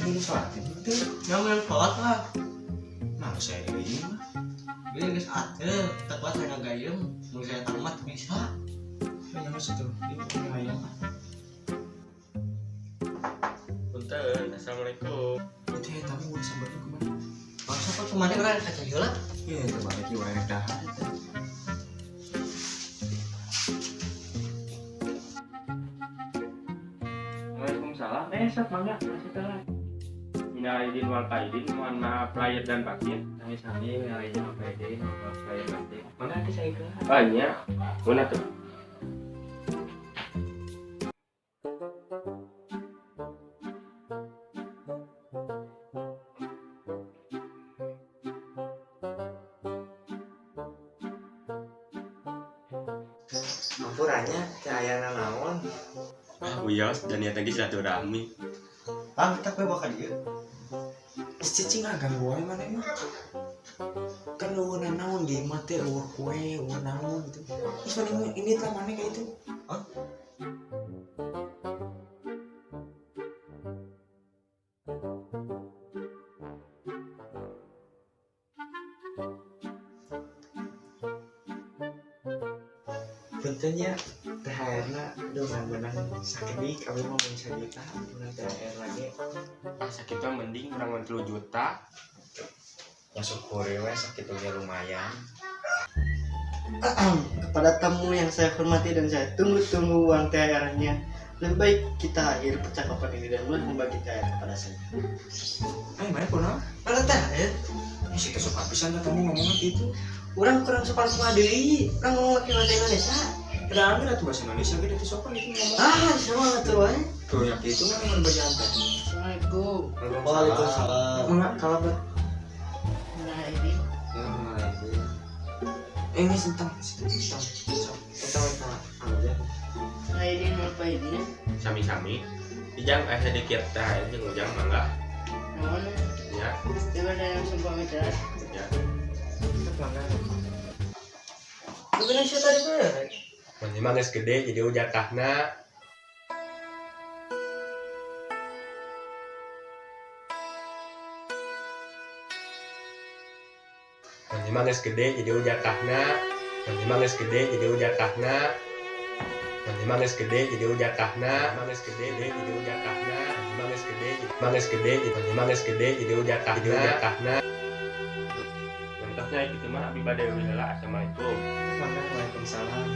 ini sholat itu Jangan sholat lah. mau saya ini mah Biar guys tepat saya ngagayem. Mau saya tamat bisa. yang situ ini ayam Punten, assalamualaikum. itu ya tapi udah sampai kemana Masa kok kemarin kan kacau jola? iya itu balik lagi warna dahar itu Waalaikumsalam. Sat mangga, masih telat. Minal aidin wal faizin, mohon maaf lahir dan batin. Sami-sami minal aidin wal faizin, maaf lahir batin. Mangga hati saya ke. Banyak. Mana tuh? Ampurannya kayak naon Uyos dan niat lagi silaturahmi. Ah, kita kue bakal dia. cicing agak gue mana emang kan lu naon di mati lu kue lu naon gitu terus ini telah mana kayak itu Hah? Bentuknya THR-nya menang sakit nih kami mau bisa juta menang THR lagi Sakit mah mending kurang 30 juta. ya syukur ya sakit ya lumayan Kepada tamu yang saya hormati dan saya tunggu-tunggu uang THR-nya. Lebih baik kita akhiri percakapan ini dan mulai membagi THR kepada saya. mana pun ah Mana THR? sih kesuk habisan lah kamu ngomong gitu Orang kurang sopan sama diri. Orang ngomong lagi bahasa Indonesia. ada ambil tuh bahasa Indonesia gitu tuh sopan itu ngomong Ah, sama tuh wae. tuh yang itu kan yang berjantai Assalamualaikum. Waalaikumsalam. Enggak kalau ber Nah, ini ya mulai ini tentang aja nah ini apa ini? Sami-sami. Ijang sedikit THR jeung ujang mangga. Naon? Ya, Coba ada yang sumpah kita. ya. Indonesia tadi bener. Mun mah geus gede jadi ujatahna. Mun mah geus gede jadi ujatahna. Mun mah geus gede jadi ujatahna. Mun mah geus gede jadi ujatahna. Mun geus gede jadi ujatahna. Mun geus gede, mun geus gede, mun geus gede jadi ujatahna. Contohnya itu mah abi bade heula. Assalamualaikum. Waalaikumsalam.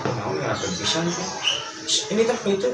Mau nggak berpisan kan? Ini tak itu